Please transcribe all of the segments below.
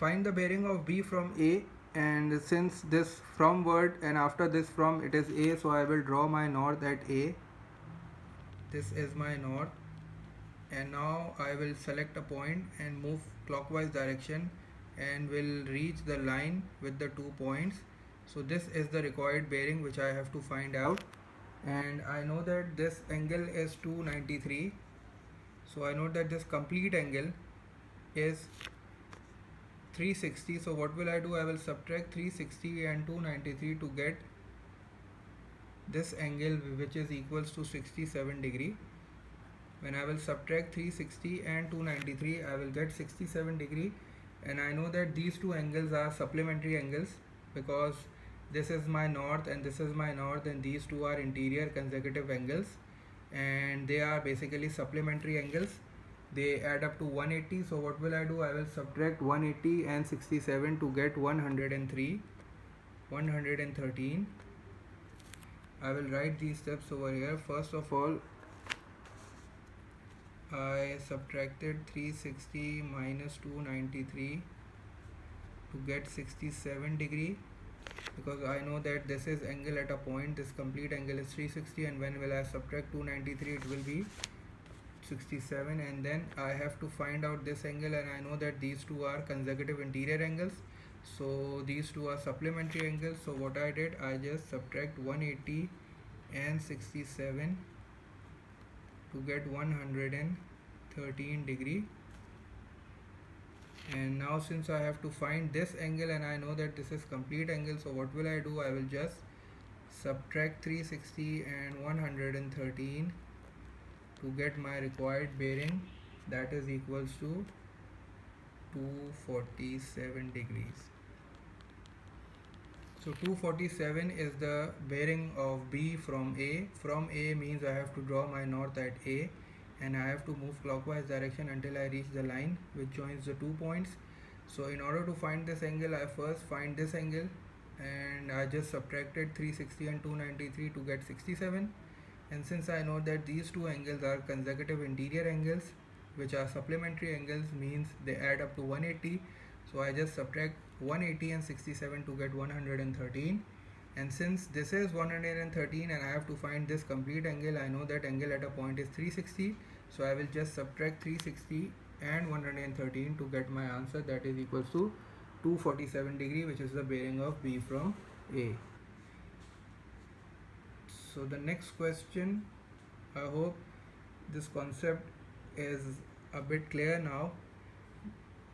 find the bearing of B from A, and since this from word and after this from it is A, so I will draw my north at A. This is my north, and now I will select a point and move clockwise direction and will reach the line with the 2 points. So this is the required bearing which I have to find out, and I know that this angle is 293. So I know that this complete angle is 360. So what will I do? I will subtract 360 and 293 to get this angle, which is equals to 67 degree. When I will subtract 360 and 293, I will get 67 degree, and I know that these two angles are supplementary angles because this is my north and this is my north, and these two are interior consecutive angles, and they are basically supplementary angles. They add up to 180. So what will I do? I will subtract 180 and 67 to get 103, 113. I will write these steps over here. First of all, I subtracted 360 minus 293 to get 67 degree, because I know that this is angle at a point, this complete angle is 360, and when will I subtract 293, it will be 67, and then I have to find out this angle, and I know that these two are consecutive interior angles, so these two are supplementary angles. So what I did, I just subtract 180 and 67 to get 113 degree. And now since I have to find this angle and I know that this is complete angle, so what will I do? I will just subtract 360 and 113 to get my required bearing, that is equals to 247 degrees. So 247 is the bearing of B from A. From A means I have to draw my north at A, and I have to move clockwise direction until I reach the line which joins the 2 points. So in order to find this angle, I first find this angle, and I just subtracted 360 and 293 to get 67. And since I know that these two angles are consecutive interior angles which are supplementary angles, means they add up to 180, so I just subtract 180 and 67 to get 113. And since this is 113 and I have to find this complete angle, I know that angle at a point is 360, so I will just subtract 360 and 113 to get my answer, that is equals to 247 degree, which is the bearing of B from A. So the next question, I hope this concept is a bit clear now,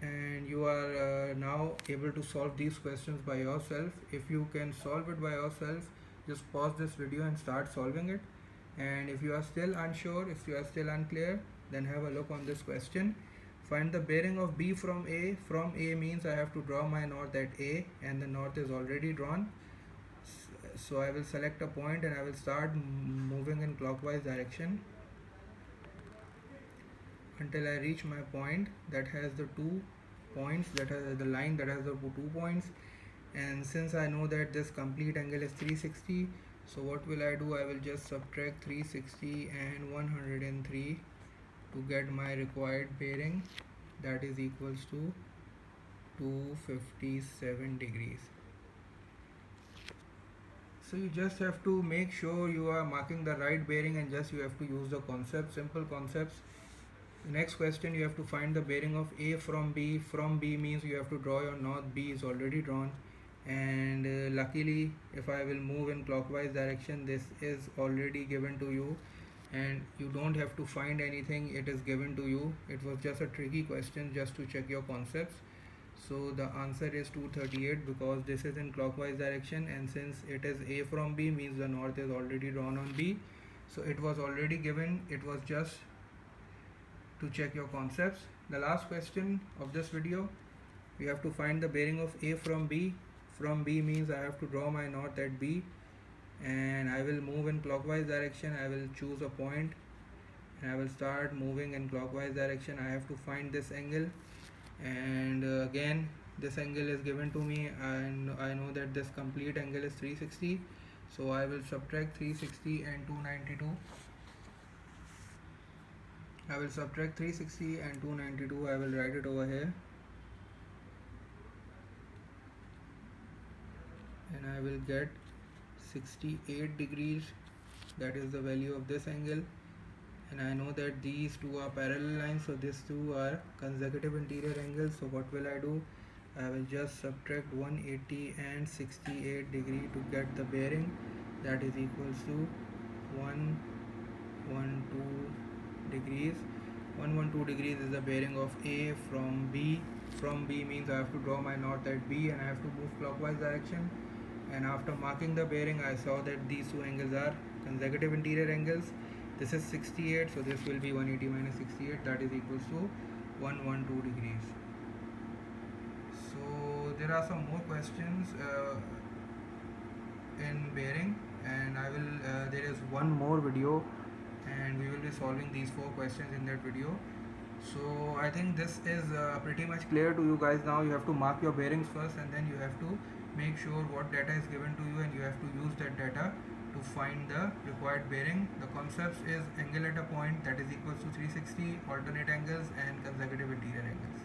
and you are now able to solve these questions by yourself. If you can solve it by yourself, just pause this video and start solving it. And if you are still unsure, if you are still unclear, then have a look on this question. Find the bearing of B from A. From A means I have to draw my north at A, and the north is already drawn. So I will select a point and I will start moving in clockwise direction until I reach my point that has the 2 points, that has the line that has the 2 points. And since I know that this complete angle is 360, so what will I do? I will just subtract 360 and 103 to get my required bearing, that is equals to 257 degrees. So you just have to make sure you are marking the right bearing, and just you have to use the concept, simple concepts. Next question, you have to find the bearing of A from B. From B means you have to draw your north. B is already drawn, and luckily if I will move in clockwise direction, this is already given to you and you don't have to find anything, it is given to you. It was just a tricky question just to check your concepts. So the answer is 238 because this is in clockwise direction, and since it is A from B means the north is already drawn on B, so it was already given. It was just to check your concepts. The last question of this video, we have to find the bearing of A from B. From B means I have to draw my north at B, and I will move in clockwise direction. I will choose a point and I will start moving in clockwise direction. I have to find this angle, and again this angle is given to me, and I know that this complete angle is 360, so I will subtract 360 and 292. I will subtract 360 and 292. I will write it over here. and I will get 68 degrees. That is the value of this angle, and I know that these two are parallel lines, so these two are consecutive interior angles. So what will I do? I will just subtract 180 and 68 degree to get the bearing. That is equals to 112 degrees. 112 degrees is the bearing of A from B. From B means I have to draw my north at B and I have to move clockwise direction. And after marking the bearing, I saw that these two angles are consecutive interior angles. This is 68, so this will be 180 minus 68, that is equals to 112 degrees. So there are some more questions in bearing, and I will there is one more video and we will be solving these 4 questions in that video. So I think this is pretty much clear to you guys now. You have to mark your bearings first, and then you have to make sure what data is given to you, and you have to use that data to find the required bearing. The concepts is angle at a point, that is equals to 360, alternate angles and consecutive interior angles.